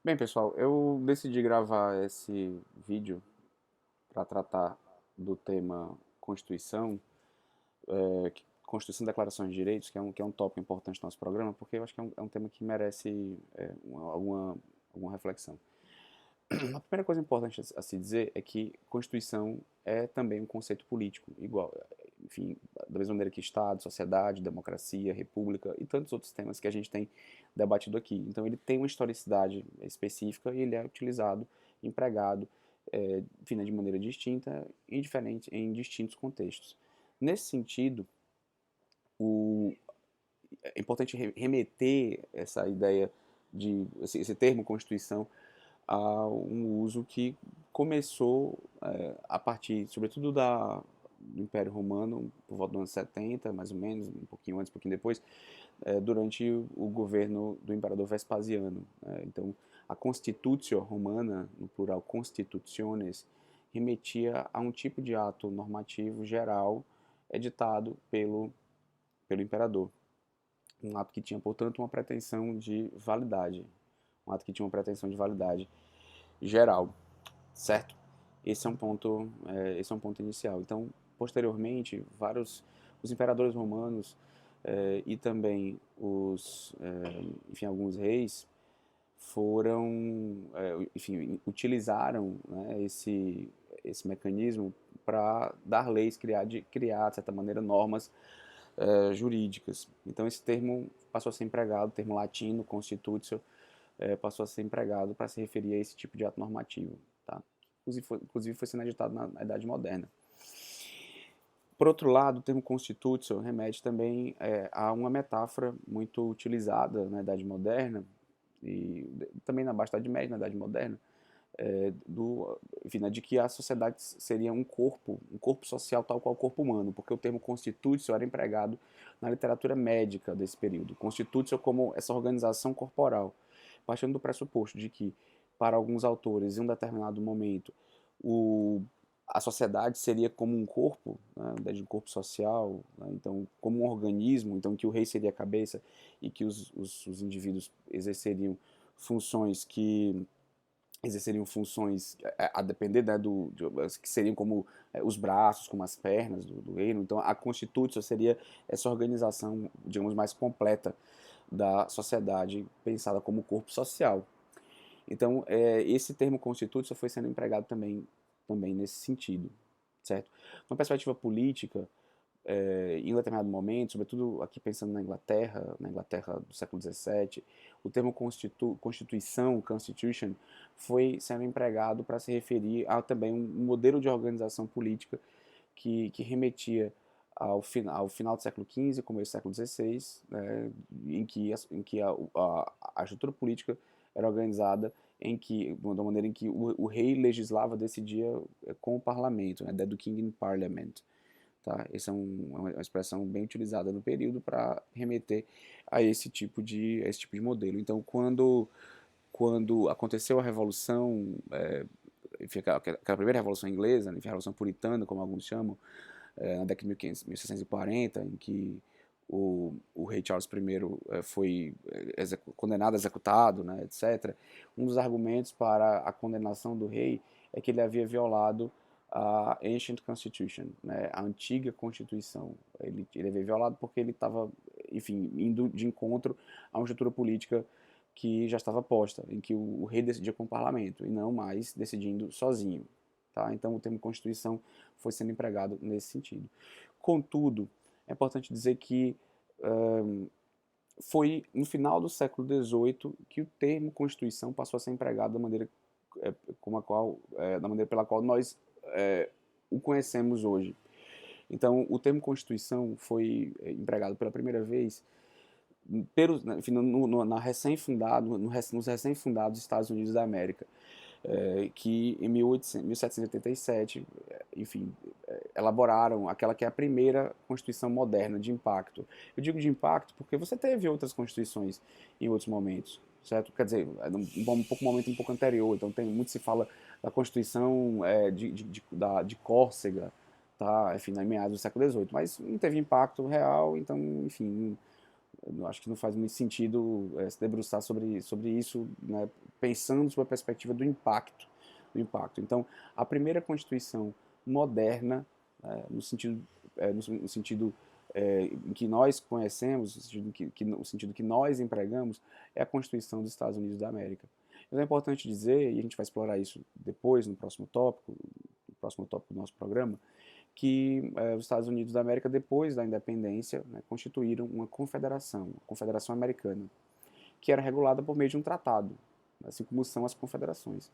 Bem, pessoal, eu decidi gravar esse vídeo para tratar do tema Constituição, Constituição e Declarações de Direitos, que é um tópico importante do nosso programa, porque eu acho que é um tema que merece alguma reflexão. A primeira coisa importante a se dizer é que Constituição é também um conceito político, igual, enfim, da mesma maneira que Estado, sociedade, democracia, república e tantos outros temas que a gente tem debatido aqui. Então ele tem uma historicidade específica e ele é utilizado, empregado, enfim, de maneira distinta e diferente em distintos contextos. Nesse sentido, o, é importante remeter essa ideia de esse termo Constituição a um uso que começou a partir, sobretudo, do Império Romano, por volta dos anos 70, mais ou menos, um pouquinho antes, um pouquinho depois, durante o governo do imperador Vespasiano. Então, a Constitutio Romana, no plural Constitutiones, remetia a um tipo de ato normativo geral editado pelo imperador. Um ato que tinha, portanto, uma pretensão de validade. Um ato que tinha uma pretensão de validade geral, certo? Esse é um ponto inicial. Então, posteriormente, os imperadores romanos e também enfim, alguns reis enfim, utilizaram, né, esse mecanismo para dar leis, criar, de certa maneira, normas jurídicas. Então, esse termo passou a ser empregado, o termo latino, constitutio, passou a ser empregado para se referir a esse tipo de ato normativo. Tá? Inclusive foi sendo editado na Idade Moderna. Por outro lado, o termo constitutio remete também a uma metáfora muito utilizada na Idade Moderna, e também na Baixa Idade Média, na Idade Moderna, enfim, de que a sociedade seria um corpo social tal qual o corpo humano, porque o termo constitutio era empregado na literatura médica desse período. Constitutio como essa organização corporal, partindo do pressuposto de que, para alguns autores, em um determinado momento, o, a sociedade seria como um corpo, né, de um corpo social, né, então como um organismo, então que o rei seria a cabeça e que os indivíduos exerceriam funções a depender, né, que seriam como os braços, como as pernas do reino. Então, a Constituição seria essa organização, digamos, mais completa da sociedade, pensada como corpo social. Então, esse termo Constituição foi sendo empregado também nesse sentido, certo? Uma perspectiva política, em um determinado momento, sobretudo aqui pensando na Inglaterra do século XVII, o termo Constituição, Constitution, foi sendo empregado para se referir a também um modelo de organização política que remetia ao final do século XV, começo do século XVI, né, em que a estrutura política era organizada da maneira em que o rei legislava, decidia com o parlamento, né, the King in Parliament. Tá? Essa é uma expressão bem utilizada no período para remeter a esse tipo de modelo. Então, quando aconteceu a Revolução, enfim, aquela primeira Revolução Inglesa, enfim, a Revolução Puritana, como alguns chamam, na década de 1640, em que o rei Charles I foi condenado, executado, né, etc. Um dos argumentos para a condenação do rei é que ele havia violado a Ancient Constitution, né, a antiga Constituição. Ele havia violado porque ele estava, enfim, indo de encontro a uma estrutura política que já estava posta, em que o rei decidia com o parlamento e não mais decidindo sozinho. Tá? Então o termo Constituição foi sendo empregado nesse sentido. Contudo, é importante dizer que foi no final do século XVIII que o termo Constituição passou a ser empregado da maneira pela qual nós o conhecemos hoje. Então, o termo Constituição foi empregado pela primeira vez enfim, nos recém-fundados Estados Unidos da América, que em 1787, enfim, elaboraram aquela que é a primeira Constituição moderna de impacto. Eu digo de impacto porque você teve outras constituições em outros momentos, certo? Quer dizer, momento um pouco anterior. Então muito se fala da Constituição de Córcega, tá? Enfim, em meados do século XVIII, mas não teve impacto real. Então, enfim, Eu acho que não faz muito sentido se debruçar sobre isso, né, pensando sob a perspectiva do impacto. Então, a primeira Constituição moderna, no sentido, no sentido em que nós conhecemos, no sentido que nós empregamos, é a Constituição dos Estados Unidos da América. Então é importante dizer, e a gente vai explorar isso depois, no próximo tópico do nosso programa, que os Estados Unidos da América, depois da independência, né, constituíram uma confederação, a Confederação Americana, que era regulada por meio de um tratado, assim como são as confederações.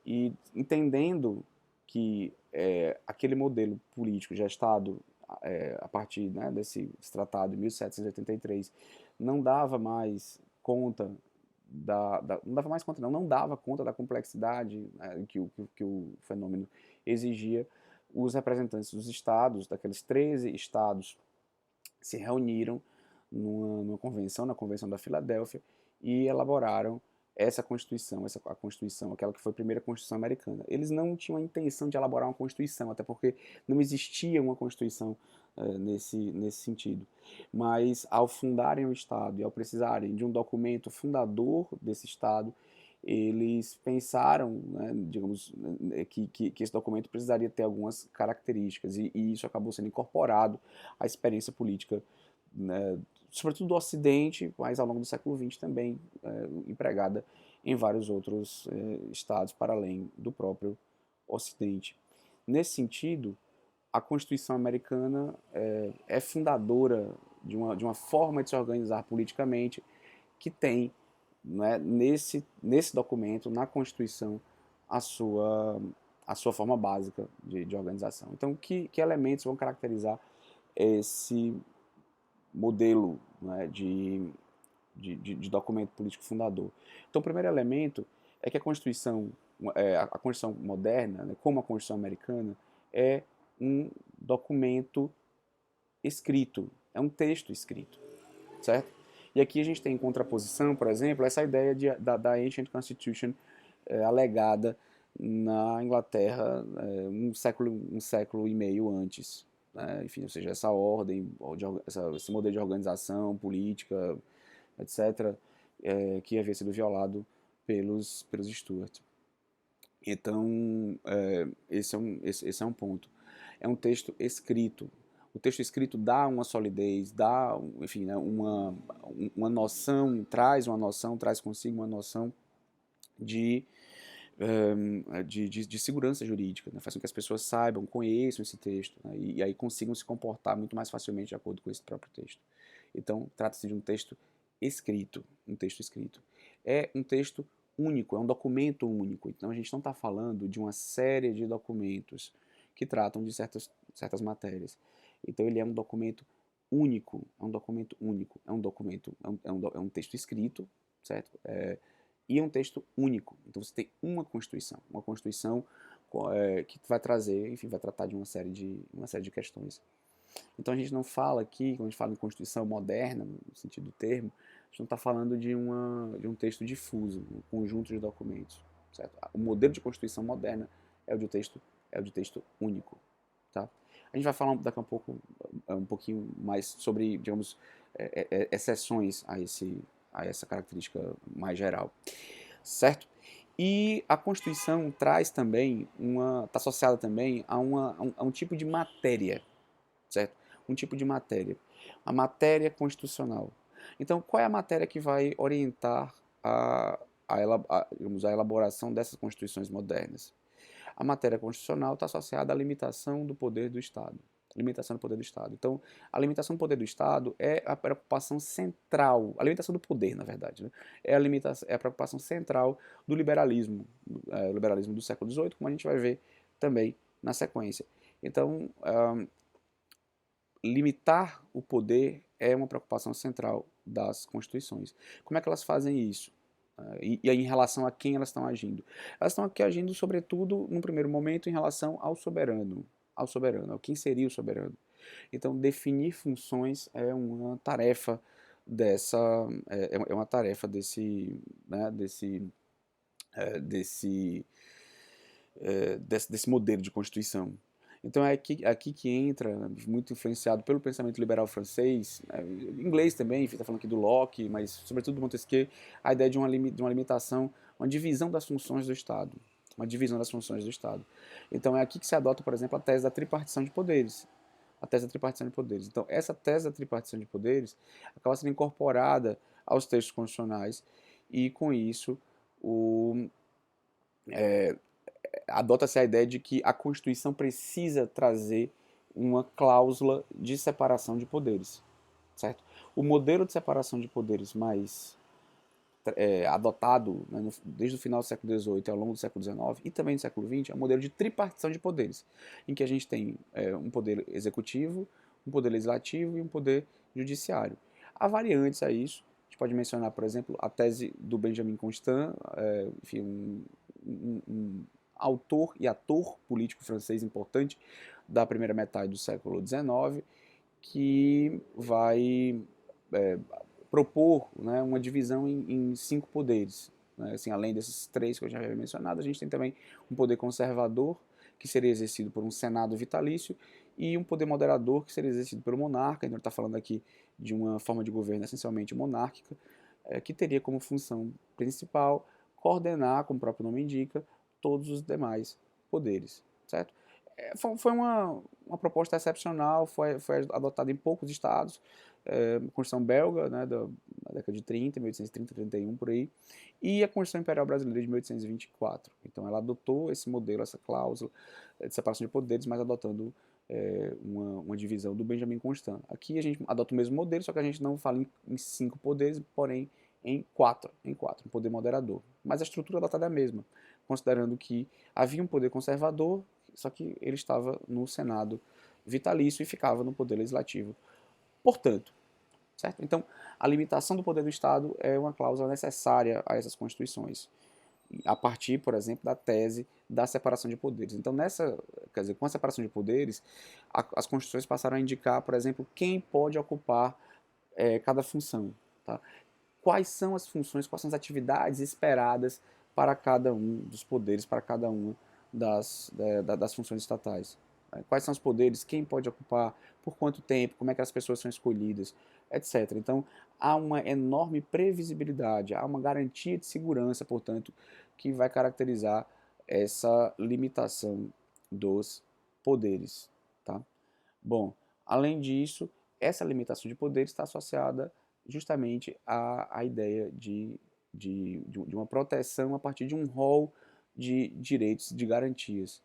E entendendo que aquele modelo político gestado a partir, né, desse tratado de 1783 não dava mais conta não dava mais conta, não dava conta da complexidade, né, que o fenômeno exigia. Os representantes dos estados, daqueles 13 estados, se reuniram numa convenção, na Convenção da Filadélfia, e elaboraram a Constituição, aquela que foi a primeira Constituição americana. Eles não tinham a intenção de elaborar uma Constituição, até porque não existia uma Constituição nesse sentido. Mas, ao fundarem o Estado e ao precisarem de um documento fundador desse Estado, eles pensaram, né, digamos, que esse documento precisaria ter algumas características, e isso acabou sendo incorporado à experiência política, né, sobretudo do Ocidente, mas ao longo do século XX também empregada em vários outros estados para além do próprio Ocidente. Nesse sentido, a Constituição americana é fundadora de uma forma de se organizar politicamente que tem, né, nesse documento, na Constituição, a sua forma básica de organização. Então, que elementos vão caracterizar esse modelo, né, de documento político fundador? Então, o primeiro elemento é que a Constituição moderna, né, como a Constituição americana, é um documento escrito, é um texto escrito, certo? E aqui a gente tem em contraposição, por exemplo, essa ideia da Ancient Constitution alegada na Inglaterra um século e meio antes. Né? Enfim, ou seja, essa ordem, esse modelo de organização política, etc., que havia sido violado pelos Stuart. Então, esse é um ponto. É um texto escrito. O texto escrito dá uma solidez, dá, enfim, né, uma noção, traz consigo uma noção de, de segurança jurídica, né? Faz com que as pessoas saibam, conheçam esse texto, né? E aí consigam se comportar muito mais facilmente de acordo com esse próprio texto. Então, trata-se de um texto escrito, É um texto único, é um documento único. Então, a gente não está falando de uma série de documentos que tratam de certas matérias. Então, ele é um documento único, é um texto escrito, certo? E é um texto único. Então, você tem uma Constituição que vai trazer, enfim, vai tratar de uma série de questões. Então a gente não fala aqui, quando a gente fala em Constituição moderna, no sentido do termo, a gente não está falando de um texto difuso, um conjunto de documentos. Certo? O modelo de Constituição moderna é o de texto único. Tá? A gente vai falar daqui a pouco um pouquinho mais sobre, digamos, exceções a essa característica mais geral. Certo? E a Constituição traz também está associada também a um tipo de matéria, certo? Um tipo de matéria, a matéria constitucional. Então, qual é a matéria que vai orientar digamos, a elaboração dessas constituições modernas? A matéria constitucional está associada à limitação do poder do Estado. Limitação do poder do Estado. Então, a limitação do poder do Estado é a preocupação central, a limitação do poder, na verdade, né? É a preocupação central do liberalismo, o liberalismo do século XVIII, como a gente vai ver também na sequência. Então, limitar o poder é uma preocupação central das constituições. Como é que elas fazem isso? E aí, em relação a quem elas estão agindo? Elas estão aqui agindo, sobretudo, num primeiro momento, em relação ao soberano. Quem seria o soberano? Então, definir funções é uma tarefa é uma tarefa né, desse modelo de constituição. Então é aqui que entra, né, muito influenciado pelo pensamento liberal francês, né, inglês também, enfim, está falando aqui do Locke, mas sobretudo do Montesquieu, a ideia de uma limitação, uma divisão das funções do Estado. Uma divisão das funções do Estado. Então é aqui que se adota, por exemplo, a tese da tripartição de poderes. A tese da tripartição de poderes. Então, essa tese da tripartição de poderes acaba sendo incorporada aos textos constitucionais e, com isso, o, adota-se a ideia de que a Constituição precisa trazer uma cláusula de separação de poderes, certo? O modelo de separação de poderes mais adotado, né, desde o final do século XVIII ao longo do século XIX e também do século XX é o modelo de tripartição de poderes, em que a gente tem um poder executivo, um poder legislativo e um poder judiciário. Há variantes a isso. A gente pode mencionar, por exemplo, a tese do Benjamin Constant, enfim, um autor e ator político francês importante da primeira metade do século XIX, que vai propor, né, uma divisão em 5 poderes. Né? Assim, além desses 3 que eu já havia mencionado, a gente tem também um poder conservador, que seria exercido por um senado vitalício, e um poder moderador, que seria exercido pelo monarca. Então, ele está falando aqui de uma forma de governo essencialmente monárquica, que teria como função principal coordenar, como o próprio nome indica, todos os demais poderes, certo? Foi uma proposta excepcional, foi adotada em poucos estados, Constituição belga, né, da década de 30, 1830, 31, por aí, e a Constituição Imperial Brasileira de 1824. Então ela adotou esse modelo, essa cláusula de separação de poderes, mas adotando uma divisão do Benjamin Constant. Aqui a gente adota o mesmo modelo, só que a gente não fala em 5 poderes, porém em quatro, um poder moderador. Mas a estrutura adotada é a mesma, considerando que havia um poder conservador, só que ele estava no Senado vitalício e ficava no poder legislativo. Portanto, certo? Então, a limitação do poder do Estado é uma cláusula necessária a essas constituições, a partir, por exemplo, da tese da separação de poderes. Então, quer dizer, com a separação de poderes, as constituições passaram a indicar, por exemplo, quem pode ocupar cada função, tá? Quais são as funções, quais são as atividades esperadas para cada um dos poderes, para cada uma das funções estatais. Quais são os poderes, quem pode ocupar, por quanto tempo, como é que as pessoas são escolhidas, etc. Então, há uma enorme previsibilidade, há uma garantia de segurança, portanto, que vai caracterizar essa limitação dos poderes. Tá? Bom, além disso, essa limitação de poderes está associada justamente à ideia de uma proteção a partir de um rol de direitos, de garantias.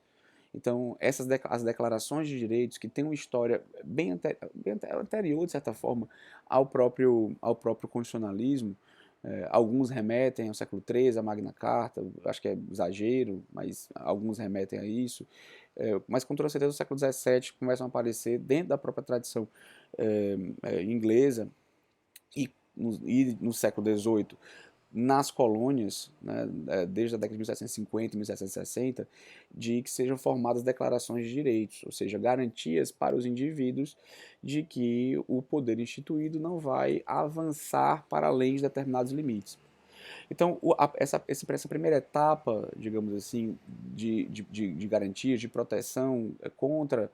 Então, as declarações de direitos, que têm uma história bem anterior, de certa forma, ao próprio constitucionalismo, alguns remetem ao século XIII, à Magna Carta, acho que é exagero, mas alguns remetem a isso. Mas com toda certeza, no século XVII começam a aparecer dentro da própria tradição inglesa e no século XVIII nas colônias, né, desde a década de 1750 e 1760, de que sejam formadas declarações de direitos, ou seja, garantias para os indivíduos de que o poder instituído não vai avançar para além de determinados limites. Então, essa primeira etapa, digamos assim, de garantias, de proteção contra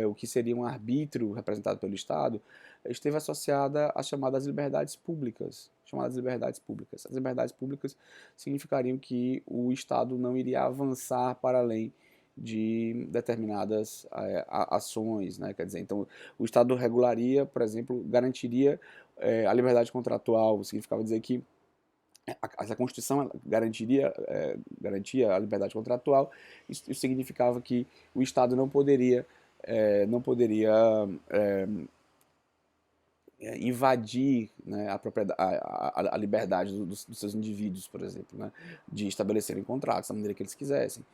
o que seria um arbítrio representado pelo Estado, esteve associada às chamadas liberdades públicas. Chamadas liberdades públicas. As liberdades públicas significariam que o Estado não iria avançar para além de determinadas ações, né? Quer dizer, então o Estado regularia, por exemplo, garantiria a liberdade contratual, significava dizer que essa Constituição garantia a liberdade contratual. Isso significava que o Estado não poderia invadir, né, a liberdade dos seus indivíduos, por exemplo, né, de estabelecerem contratos da maneira que eles quisessem.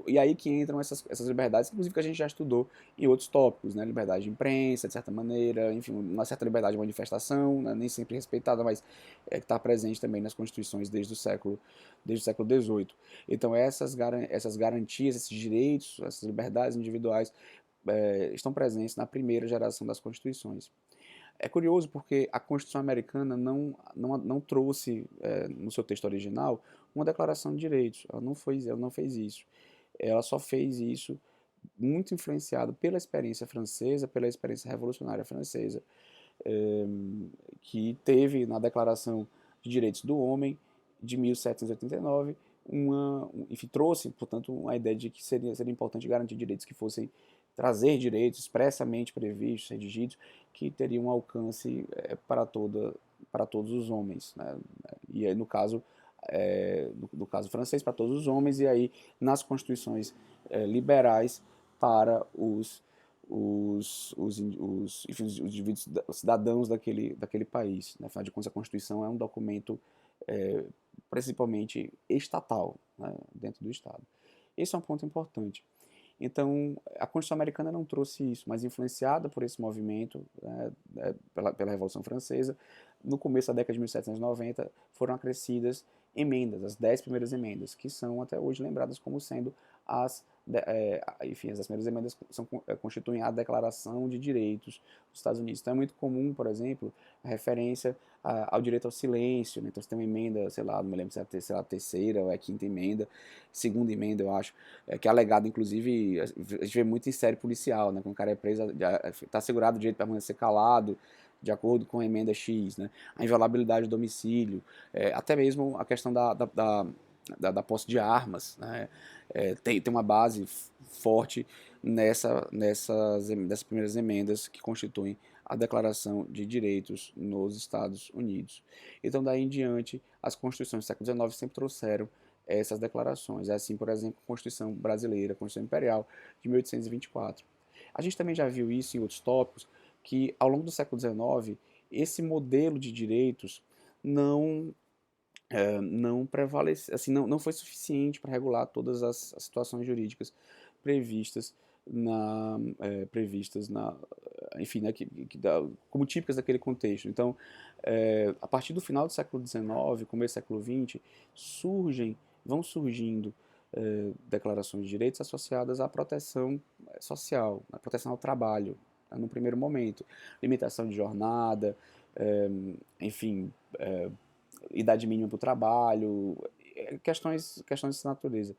E aí que entram essas liberdades, inclusive que a gente já estudou em outros tópicos, né, liberdade de imprensa, de certa maneira, enfim, uma certa liberdade de manifestação, né, nem sempre respeitada, mas que está presente também nas constituições desde o século XVIII. Então essas garantias, esses direitos, essas liberdades individuais estão presentes na primeira geração das constituições. É curioso porque a Constituição Americana não trouxe, no seu texto original, uma declaração de direitos. Ela não fez isso. Ela só fez isso muito influenciado pela experiência francesa, pela experiência revolucionária francesa, eh, que teve na Declaração de Direitos do Homem de 1789, enfim, trouxe, portanto, uma ideia de que seria importante garantir direitos que fossem trazer direitos expressamente previstos, redigidos, que teriam um alcance para todos os homens, né? E aí, no caso, no caso francês, para todos os homens, e aí nas constituições liberais para enfim, os indivíduos, os cidadãos daquele país. Né? Afinal de contas, a Constituição é um documento é, principalmente estatal, né? Dentro do Estado. Esse é um ponto importante. Então, a Constituição Americana não trouxe isso, mas influenciada por esse movimento, né, pela Revolução Francesa, no começo da década de 1790 foram acrescidas emendas, as 10 primeiras emendas, que são até hoje lembradas como sendo enfim, as primeiras emendas constituem a Declaração de Direitos dos Estados Unidos. Então é muito comum, por exemplo, a referência ao direito ao silêncio, né? Então você tem uma emenda, sei lá, não me lembro se é a terceira ou é a quinta emenda, segunda emenda, eu acho, que é alegado, inclusive, a gente vê muito em série policial, né? Quando o cara é preso, está assegurado o direito de permanecer calado, de acordo com a emenda X, né? A inviolabilidade do domicílio, até mesmo a questão da posse de armas, né? Tem uma base forte nessas primeiras emendas que constituem a Declaração de Direitos nos Estados Unidos. Então, daí em diante, as constituições do século XIX sempre trouxeram essas declarações. É assim, por exemplo, a Constituição Brasileira, a Constituição Imperial de 1824. A gente também já viu isso em outros tópicos, que ao longo do século XIX, esse modelo de direitos não não prevalece, assim, não foi suficiente para regular todas as situações jurídicas previstas previstas enfim, né, como típicas daquele contexto. Então, a partir do final do século XIX, começo do século XX, vão surgindo declarações de direitos associadas à proteção social, à proteção ao trabalho, né, no primeiro momento, limitação de jornada, enfim, idade mínima para o trabalho, questões dessa natureza.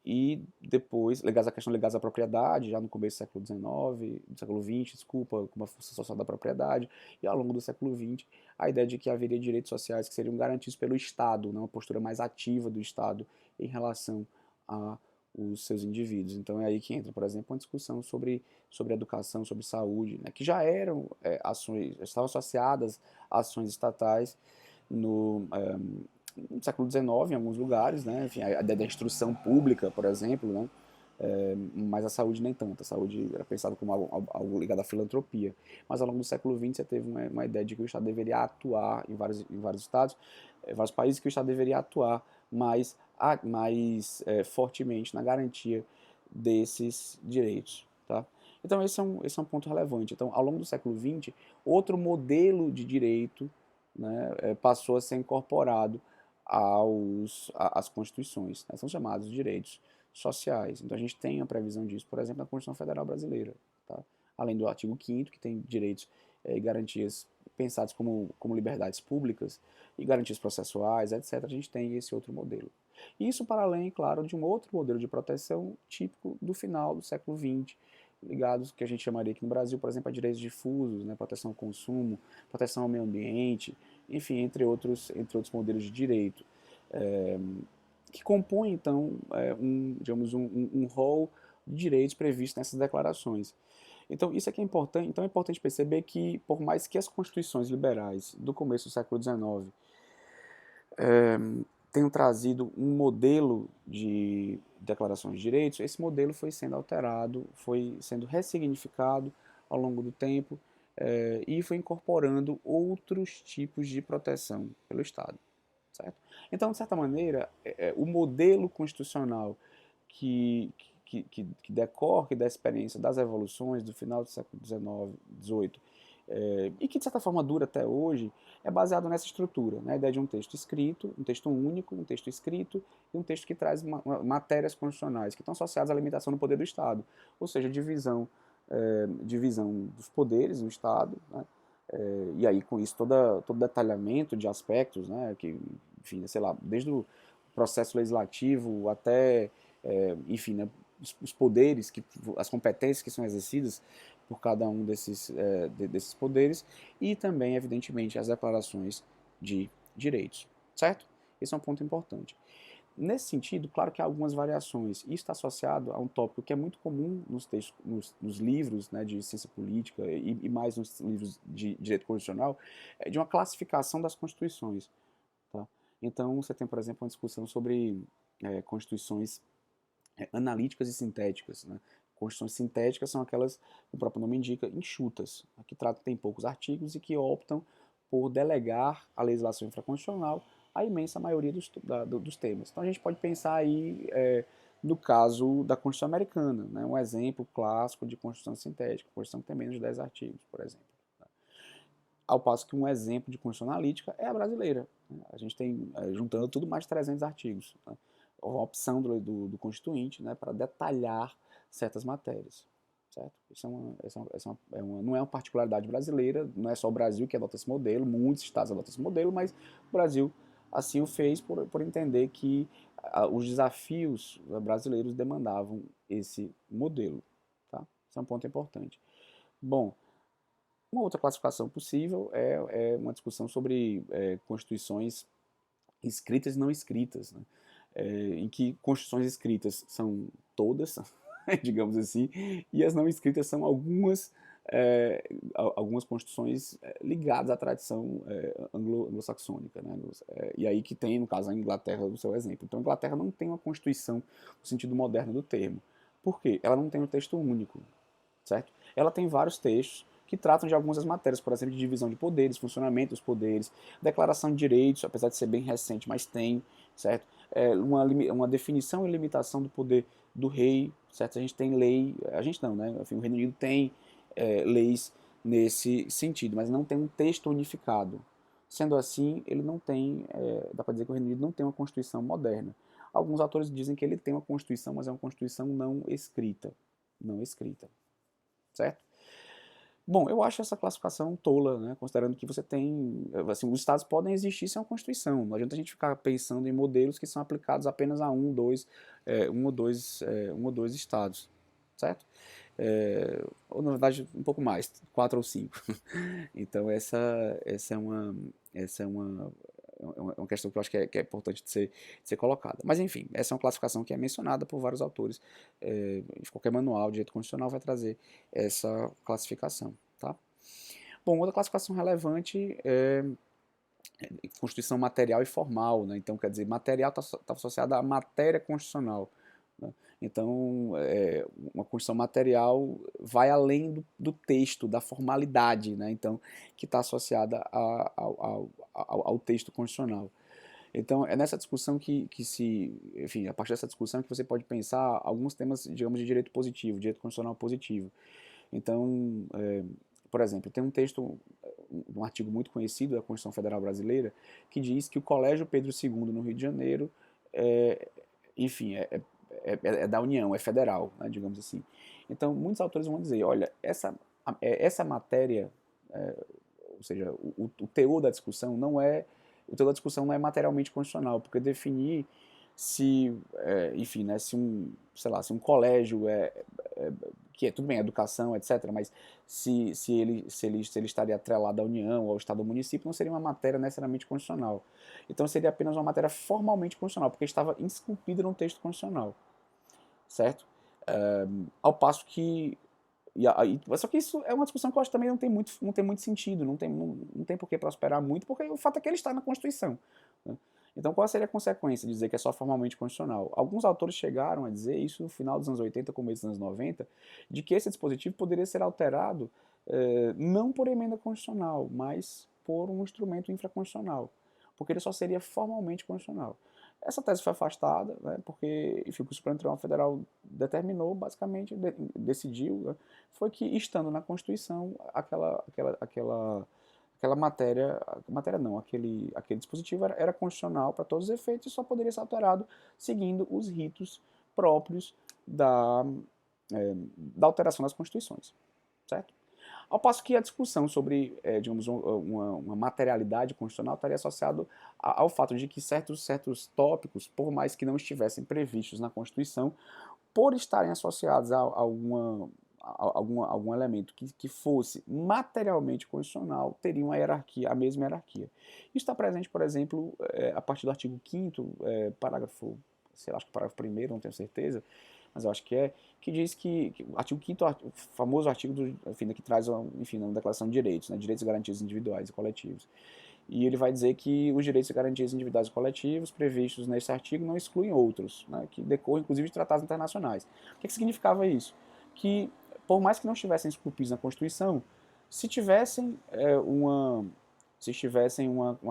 E depois, ligadas à propriedade, já no começo do século XIX, do século XX, desculpa, com a força social da propriedade, e ao longo do século XX, a ideia de que haveria direitos sociais que seriam garantidos pelo Estado, né, uma postura mais ativa do Estado em relação a os seus indivíduos. Então é aí que entra, por exemplo, uma discussão sobre educação, sobre saúde, né, que já eram ações, estavam associadas a ações estatais no século XIX, em alguns lugares, né? Enfim, a ideia da instrução pública, por exemplo, né? Mas a saúde nem tanto. A saúde era pensada como algo ligado à filantropia. Mas ao longo do século XX você teve uma ideia de que o Estado deveria atuar em vários estados, vários países, que o Estado deveria atuar mais fortemente na garantia desses direitos. Tá? Então esse é um ponto relevante. Então, ao longo do século XX, outro modelo de direito, né, passou a ser incorporado às constituições, né, são chamados direitos sociais. Então a gente tem a previsão disso, por exemplo, na Constituição Federal Brasileira. Tá? Além do artigo 5º, que tem direitos e garantias pensados como liberdades públicas e garantias processuais, etc., a gente tem esse outro modelo. Isso para além, claro, de um outro modelo de proteção típico do final do século XX, ligados que a gente chamaria aqui no Brasil, por exemplo, a direitos difusos, né, proteção ao consumo, proteção ao meio ambiente, enfim, entre outros modelos de direito, que compõem, então, digamos, um rol de direitos previstos nessas declarações. Então, isso é que é importante. Então, é importante perceber que, por mais que as constituições liberais do começo do século XIX tenham trazido um modelo de declarações de direitos, esse modelo foi sendo alterado, foi sendo ressignificado ao longo do tempo e foi incorporando outros tipos de proteção pelo Estado. Certo? Então, de certa maneira, o modelo constitucional que decorre da experiência das revoluções do final do século XIX, XVIII, e que de certa forma dura até hoje, é baseado nessa estrutura, né? A ideia de um texto escrito, um texto único, um texto escrito e um texto que traz matérias constitucionais que estão associadas à limitação do poder do Estado, ou seja, divisão dos poderes no Estado, né? E aí com isso todo detalhamento de aspectos, né? Que, enfim, sei lá, desde o processo legislativo até, enfim, né? os poderes, as competências que são exercidas por cada um desses poderes, e também, evidentemente, as declarações de direitos, certo? Esse é um ponto importante. Nesse sentido, claro que há algumas variações. Isso está associado a um tópico que é muito comum nos textos, nos livros, né, de ciência política e mais nos livros de direito constitucional, de uma classificação das constituições. Tá? Então, você tem, por exemplo, uma discussão sobre constituições analíticas e sintéticas. Né? Constituições sintéticas são aquelas, o próprio nome indica, enxutas, que tem poucos artigos e que optam por delegar a legislação infraconstitucional à imensa maioria dos temas. Então a gente pode pensar aí no caso da Constituição Americana, né? Um exemplo clássico de Constituição sintética, Constituição que tem menos de 10 artigos, por exemplo. Ao passo que um exemplo de Constituição analítica é a brasileira. Né? A gente tem, juntando tudo, mais de 300 artigos. Né? A opção do Constituinte, né, para detalhar certas matérias. Certo? Não é uma particularidade brasileira, não é só o Brasil que adota esse modelo, muitos estados adotam esse modelo, mas o Brasil assim o fez por entender que os desafios brasileiros demandavam esse modelo. Tá? Esse é um ponto importante. Bom, uma outra classificação possível é uma discussão sobre constituições escritas e não escritas, né? Em que constituições escritas são todas, digamos assim, e as não escritas são algumas constituições ligadas à tradição anglo-saxônica. Né? E aí que tem, no caso, a Inglaterra, o seu exemplo. Então, a Inglaterra não tem uma constituição no sentido moderno do termo. Por quê? Ela não tem um texto único, certo? Ela tem vários textos que tratam de algumas das matérias, por exemplo, de divisão de poderes, funcionamento dos poderes, declaração de direitos, apesar de ser bem recente, mas tem, certo? Uma definição e limitação do poder do rei, certo? A gente tem lei, a gente não, né? Enfim, o Reino Unido tem leis nesse sentido, mas não tem um texto unificado. Sendo assim, ele não tem, dá para dizer que o Reino Unido não tem uma constituição moderna. Alguns autores dizem que ele tem uma constituição, mas é uma constituição não escrita. Não escrita. Certo? Bom, eu acho essa classificação tola, né? Considerando que você tem, assim, os estados podem existir sem uma constituição. Não adianta a gente ficar pensando em modelos que são aplicados apenas a um ou dois estados, certo? Ou na verdade um pouco mais, quatro ou cinco. Então essa é uma questão que eu acho que é importante de ser colocada. Mas enfim, essa é uma classificação que é mencionada por vários autores. Qualquer manual de direito constitucional vai trazer essa classificação. Tá? Bom, outra classificação relevante é constituição material e formal. Né? Então, quer dizer, material está associado à matéria constitucional. Né? Então, uma constituição material vai além do texto, da formalidade, né? Então, que está associada ao texto constitucional. Então, é nessa discussão enfim, a partir dessa discussão que você pode pensar alguns temas, digamos, de direito positivo, direito constitucional positivo. Então, por exemplo, tem um texto, um artigo muito conhecido da Constituição Federal Brasileira, que diz que o Colégio Pedro II, no Rio de Janeiro, enfim, é da União, é federal, né, digamos assim. Então, muitos autores vão dizer, olha, essa matéria, ou seja, o teor da discussão não é materialmente constitucional, porque definir se, enfim, né, se um colégio que tudo bem, educação, etc., mas se ele estaria atrelado à União, ao Estado ou ao município, não seria uma matéria necessariamente constitucional. Então seria apenas uma matéria formalmente constitucional, porque estava esculpida no texto constitucional, certo? Ao passo que só que isso é uma discussão que eu acho que também não tem muito sentido, não tem por que prosperar muito, porque o fato é que ele está na Constituição. Né? Então, qual seria a consequência de dizer que é só formalmente constitucional? Alguns autores chegaram a dizer, isso no final dos anos 80, começo dos anos 90, de que esse dispositivo poderia ser alterado não por emenda constitucional, mas por um instrumento infraconstitucional, porque ele só seria formalmente constitucional. Essa tese foi afastada, né, porque enfim, o Supremo Tribunal Federal determinou, basicamente, decidiu, né, foi que, estando na Constituição, aquela matéria não, aquele dispositivo era constitucional para todos os efeitos e só poderia ser alterado seguindo os ritos próprios da alteração das constituições, certo? Ao passo que a discussão sobre, digamos, uma materialidade constitucional estaria associado ao fato de que certos tópicos, por mais que não estivessem previstos na Constituição, por estarem associados a algum elemento que fosse materialmente constitucional, teriam a mesma hierarquia. Isso está presente, por exemplo, a partir do artigo 5º, parágrafo, sei lá, acho que parágrafo 1º, não tenho certeza, mas eu acho que diz que o artigo 5º, o famoso artigo enfim, que traz, enfim, uma declaração de direitos, né, direitos e garantias individuais e coletivos. E ele vai dizer que os direitos e garantias individuais e coletivos previstos nesse artigo não excluem outros, né, que decorrem inclusive de tratados internacionais. O que significava isso? Que, por mais que não estivessem esculpidos na Constituição, se tivessem uma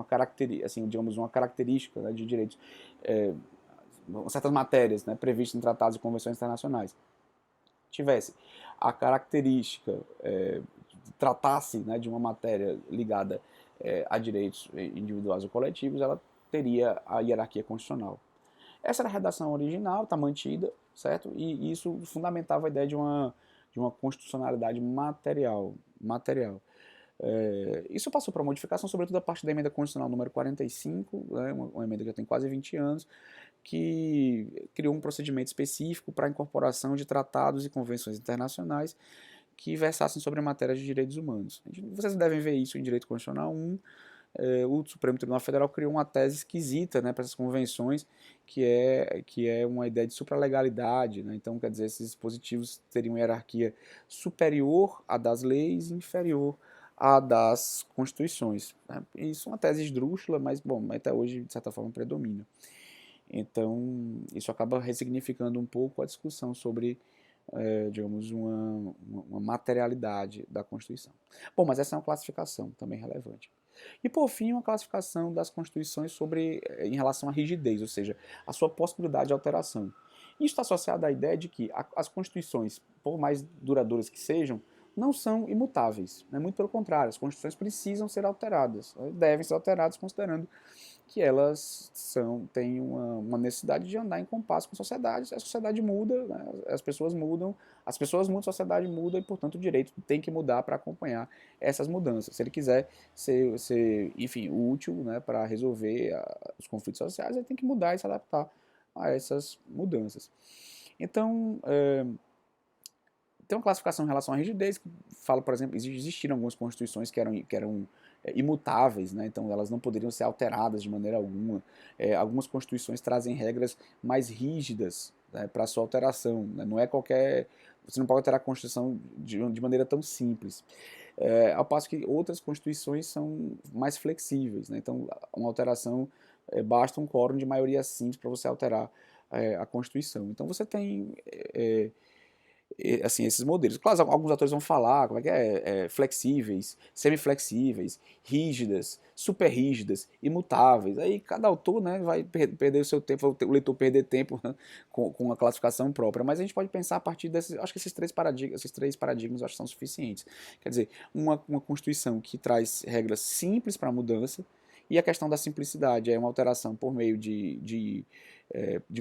característica, assim, digamos, uma característica, né, de direitos, certas matérias, né, previstas em tratados e convenções internacionais, tivesse a característica, tratasse, né, de uma matéria ligada a direitos individuais ou coletivos, ela teria a hierarquia constitucional. Essa era a redação original, está mantida, certo? E isso fundamentava a ideia de uma constitucionalidade material. Isso passou para modificação, sobretudo a partir da emenda constitucional número 45, né, uma emenda que já tem quase 20 anos, que criou um procedimento específico para a incorporação de tratados e convenções internacionais que versassem sobre a matéria de direitos humanos. Vocês devem ver isso em Direito Constitucional 1. O Supremo Tribunal Federal criou uma tese esquisita, né, para essas convenções, que é uma ideia de supralegalidade, né? Então, quer dizer, esses dispositivos teriam uma hierarquia superior à das leis e inferior à das constituições, né? Isso é uma tese esdrúxula, mas, bom, até hoje, de certa forma, predomina. Então, isso acaba ressignificando um pouco a discussão sobre, digamos, uma materialidade da Constituição. Bom, mas essa é uma classificação também relevante. E, por fim, uma classificação das constituições em relação à rigidez, ou seja, a sua possibilidade de alteração. Isso está associado à ideia de que as constituições, por mais duradouras que sejam, não são imutáveis. Né? Muito pelo contrário, as constituições precisam ser alteradas, devem ser alteradas considerando que elas têm uma necessidade de andar em compasso com a sociedade muda, né? As pessoas mudam, a sociedade muda e, portanto, o direito tem que mudar para acompanhar essas mudanças. Se ele quiser ser enfim, útil, né, para resolver os conflitos sociais, ele tem que mudar e se adaptar a essas mudanças. Então, tem uma classificação em relação à rigidez, que fala, por exemplo, existiram algumas constituições que eram imutáveis, né? Então elas não poderiam ser alteradas de maneira alguma. Algumas constituições trazem regras mais rígidas, né, para a sua alteração. Né? Não é qualquer. Você não pode alterar a Constituição de maneira tão simples. Ao passo que outras constituições são mais flexíveis. Né? Então, uma alteração, basta um quórum de maioria simples para você alterar a Constituição. Então, você tem assim, esses modelos. Claro, alguns autores vão falar como flexíveis, semiflexíveis, rígidas, super rígidas, imutáveis. Aí cada autor, né, vai perder o seu tempo, o leitor perder tempo, né, com a classificação própria. Mas a gente pode pensar a partir desses, acho que esses três paradigmas eu acho que são suficientes. Quer dizer, uma Constituição que traz regras simples para a mudança, e a questão da simplicidade é uma alteração por meio de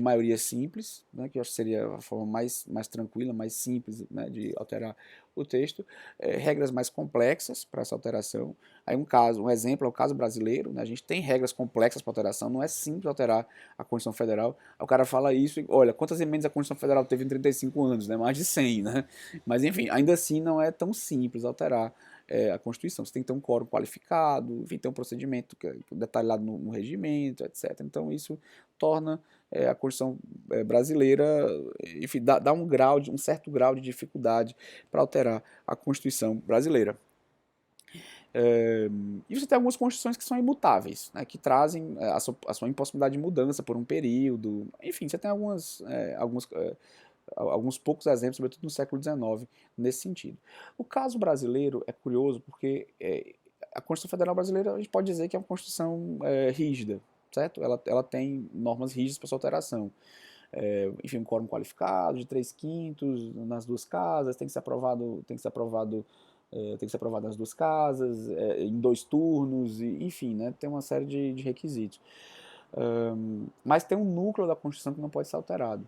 maioria simples, né, que eu acho que seria a forma mais tranquila, mais simples, né, de alterar o texto, regras mais complexas para essa alteração. Aí um exemplo é o caso brasileiro, né, a gente tem regras complexas para alteração, não é simples alterar a Constituição Federal. Aí o cara fala isso e, olha, quantas emendas a Constituição Federal teve em 35 anos? Né, mais de 100, né? Mas enfim, ainda assim não é tão simples alterar a Constituição. Você tem que ter um quórum qualificado, enfim, tem um procedimento detalhado no regimento, etc. Então isso torna a Constituição brasileira, enfim, dá um certo grau de dificuldade para alterar a Constituição brasileira. E você tem algumas constituições que são imutáveis, né, que trazem a sua impossibilidade de mudança por um período. Enfim, você tem alguns poucos exemplos, sobretudo no século XIX, nesse sentido. O caso brasileiro é curioso porque a Constituição Federal Brasileira, a gente pode dizer que é uma Constituição rígida, certo? Ela tem normas rígidas para sua alteração. Enfim, um quórum qualificado de 3/5 nas duas casas, tem que ser aprovado nas duas casas, em 2 turnos, enfim, né, tem uma série de requisitos. Mas tem um núcleo da Constituição que não pode ser alterado.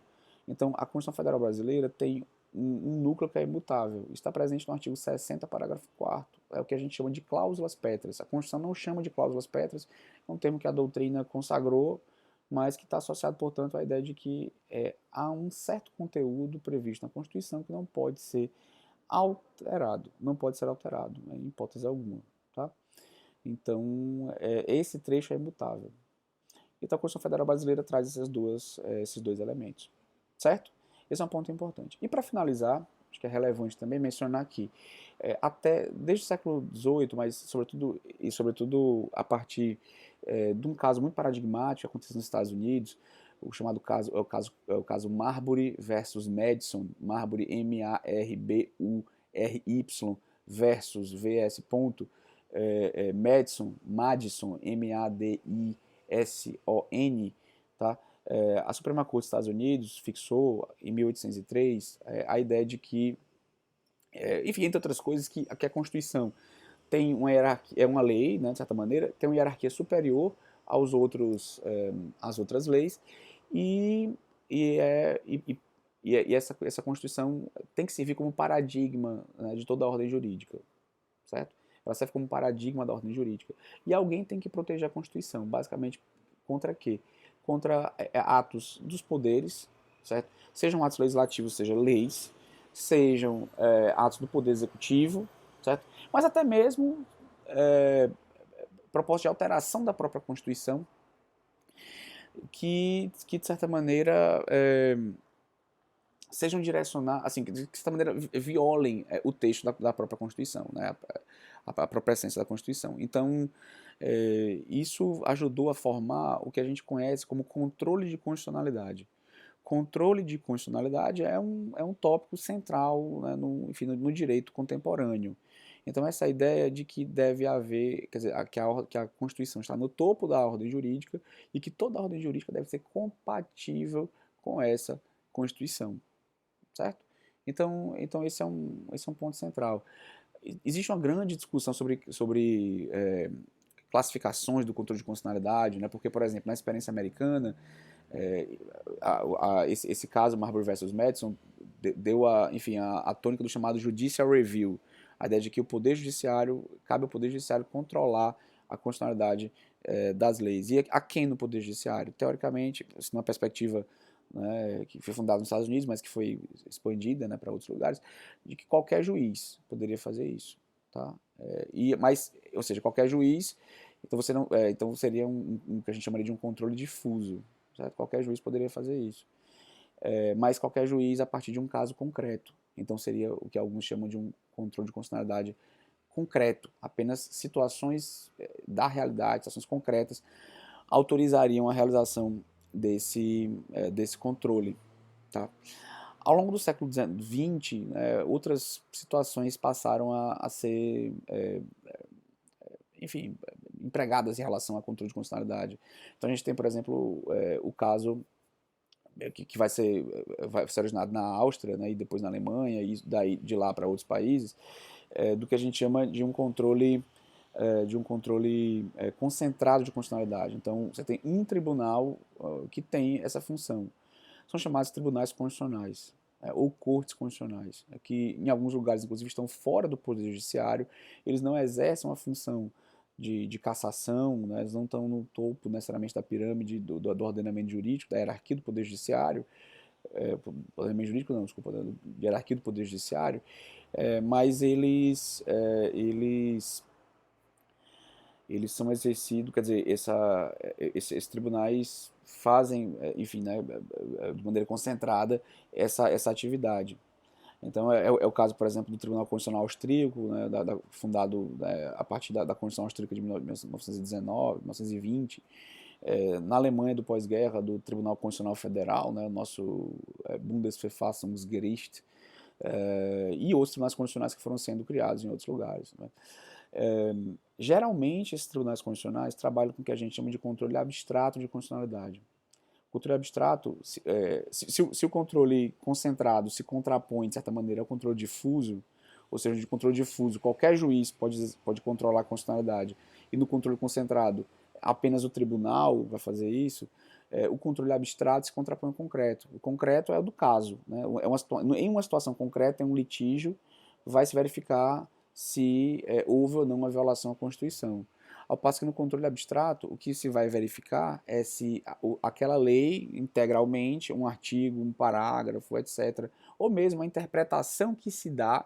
Então, a Constituição Federal Brasileira tem um núcleo que é imutável. Isso está presente no artigo 60, parágrafo 4º. É o que a gente chama de cláusulas pétreas. A Constituição não chama de cláusulas pétreas, é um termo que a doutrina consagrou, mas que está associado, portanto, à ideia de que há um certo conteúdo previsto na Constituição que não pode ser alterado, em hipótese alguma. Tá? Então, esse trecho é imutável. Então, a Constituição Federal Brasileira traz esses dois elementos. Certo? Esse é um ponto importante. E para finalizar, acho que é relevante também mencionar aqui, até desde o século XVIII, mas sobretudo a partir de um caso muito paradigmático que aconteceu nos Estados Unidos, o chamado caso é o caso Marbury versus Madison, Marbury Marbury versus VS ponto, Madison Madison, tá? A Suprema Corte dos Estados Unidos fixou em 1803 a ideia de que, enfim, entre outras coisas, que a Constituição tem uma hierarquia, é uma lei, né, de certa maneira, tem uma hierarquia superior às outras leis, e, e, é, e, e essa Constituição tem que servir como paradigma, né, de toda a ordem jurídica, certo? Ela serve como paradigma da ordem jurídica. E alguém tem que proteger a Constituição, basicamente contra quê? Contra atos dos poderes, certo? Sejam atos legislativos, sejam leis, sejam atos do poder executivo, certo? Mas até mesmo propostas de alteração da própria Constituição que de certa maneira, sejam direcionados, assim, que de certa maneira violem o texto da própria Constituição, né? A própria essência da Constituição. Então, isso ajudou a formar o que a gente conhece como controle de constitucionalidade. Controle de constitucionalidade é um tópico central, né, enfim, no direito contemporâneo. Então, essa ideia de que deve haver, quer dizer, que a Constituição está no topo da ordem jurídica e que toda a ordem jurídica deve ser compatível com essa Constituição, certo? Então esse é um ponto central. Existe uma grande discussão sobre classificações do controle de constitucionalidade, né? Porque, por exemplo, na experiência americana, é, esse caso, Marbury versus Madison, deu enfim, a tônica do chamado judicial review, a ideia de que cabe ao Poder Judiciário controlar a constitucionalidade das leis. E a quem no Poder Judiciário? Teoricamente, numa perspectiva, né, que foi fundada nos Estados Unidos, mas que foi expandida, né, para outros lugares, de que qualquer juiz poderia fazer isso. Tá? Ou seja, qualquer juiz, então, então seria um que a gente chamaria de um controle difuso. Certo? Qualquer juiz poderia fazer isso. Mas qualquer juiz a partir de um caso concreto. Então seria o que alguns chamam de um controle de constitucionalidade concreto. Apenas situações da realidade, situações concretas, autorizariam a realização desse controle. Tá? Ao longo do século XX, outras situações passaram a ser, enfim, empregadas em relação a controle de constitucionalidade. Então a gente tem, por exemplo, o caso que vai ser originado na Áustria, né, e depois na Alemanha, e daí de lá para outros países, do que a gente chama de um controle concentrado de constitucionalidade. Então você tem um tribunal que tem essa função. São chamados tribunais constitucionais, ou cortes constitucionais, que em alguns lugares, inclusive, estão fora do Poder Judiciário, eles não exercem uma função de cassação, né? Eles não estão no topo necessariamente da pirâmide do ordenamento jurídico, da hierarquia do Poder Judiciário, ordenamento jurídico não, desculpa, da hierarquia do Poder Judiciário, mas eles são exercidos, quer dizer, esses tribunais fazem, enfim, né, de maneira concentrada essa atividade. Então é o caso, por exemplo, do Tribunal Constitucional Austríaco, né, fundado a partir da Constituição Austríaca de 1919, 1920. Na Alemanha do pós-guerra, do Tribunal Constitucional Federal, né, o nosso Bundesverfassungsgericht, e outros tribunais constitucionais que foram sendo criados em outros lugares. Né. Geralmente, esses tribunais constitucionais trabalham com o que a gente chama de controle abstrato de constitucionalidade. Controle abstrato, se o controle concentrado se contrapõe, de certa maneira, ao controle difuso, ou seja, de controle difuso, qualquer juiz pode controlar a constitucionalidade, e no controle concentrado, apenas o tribunal vai fazer isso, o controle abstrato se contrapõe ao concreto. O concreto é o do caso, né? Em uma situação concreta, em um litígio, vai se verificar se houve ou não uma violação à Constituição. Ao passo que no controle abstrato, o que se vai verificar é se aquela lei integralmente, um artigo, um parágrafo, etc., ou mesmo a interpretação que se dá,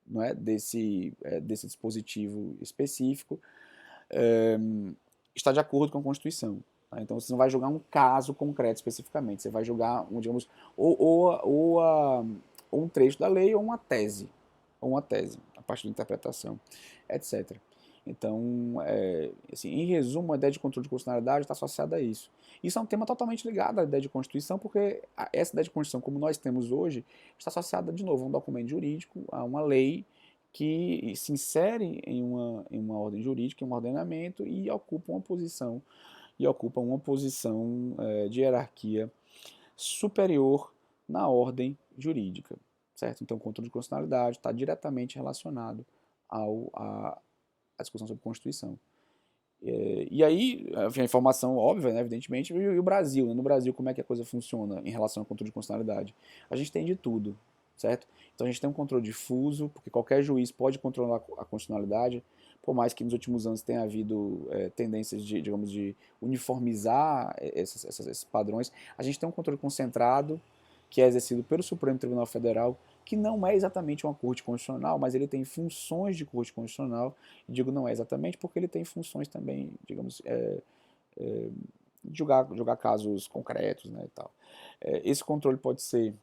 não é, desse dispositivo específico, está de acordo com a Constituição. Tá? Então você não vai julgar um caso concreto especificamente, você vai julgar, digamos, ou um trecho da lei ou uma tese, a partir da interpretação, etc. Então, assim, em resumo, a ideia de controle de constitucionalidade está associada a isso. Isso é um tema totalmente ligado à ideia de Constituição, porque essa ideia de Constituição, como nós temos hoje, está associada, de novo, a um documento jurídico, a uma lei que se insere em uma ordem jurídica, em um ordenamento, e ocupa uma posição de hierarquia superior na ordem jurídica, certo? Então, o controle de constitucionalidade está diretamente relacionado à discussão sobre Constituição. E aí, a informação óbvia, né, evidentemente, e o Brasil, né? No Brasil, como é que a coisa funciona em relação ao controle de constitucionalidade? A gente tem de tudo, certo? Então a gente tem um controle difuso, porque qualquer juiz pode controlar a constitucionalidade, por mais que nos últimos anos tenha havido tendências de, digamos, de uniformizar esses padrões. A gente tem um controle concentrado, que é exercido pelo Supremo Tribunal Federal, que não é exatamente uma corte constitucional, mas ele tem funções de corte constitucional. E digo não é exatamente porque ele tem funções também, digamos, de julgar casos concretos, né, e tal. Esse controle pode ser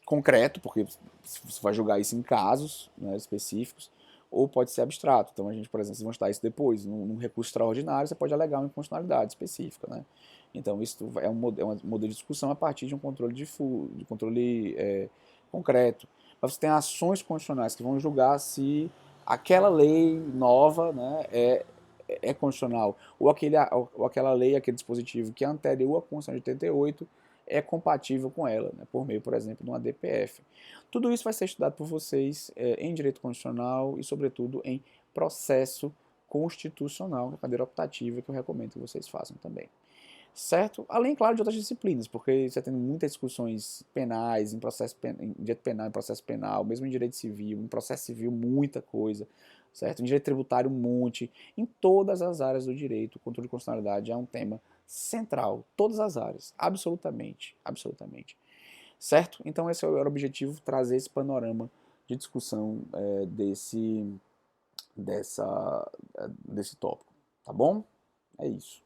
concreto, porque você vai julgar isso em casos, né, específicos, ou pode ser abstrato. Então a gente, por exemplo, vocês vão estudar isso depois, num recurso extraordinário, você pode alegar uma inconstitucionalidade específica, né? Então isso é um modelo de discussão a partir de um controle de controle concreto. Mas você tem ações constitucionais que vão julgar se aquela lei nova, né, é constitucional, ou aquela lei, aquele dispositivo que é anterior à Constituição de 88 é compatível com ela, né, por meio, por exemplo, de uma DPF. Tudo isso vai ser estudado por vocês em direito constitucional e, sobretudo, em processo constitucional, na cadeira optativa, que eu recomendo que vocês façam também. Certo? Além, claro, de outras disciplinas, porque você tem muitas discussões penais, em direito penal, em processo penal, mesmo em direito civil, em processo civil, muita coisa, certo? Em direito tributário, um monte. Em todas as áreas do direito, o controle de constitucionalidade é um tema central. Todas as áreas, absolutamente, absolutamente. Certo? Então esse era o objetivo, trazer esse panorama de discussão desse tópico. Tá bom? É isso.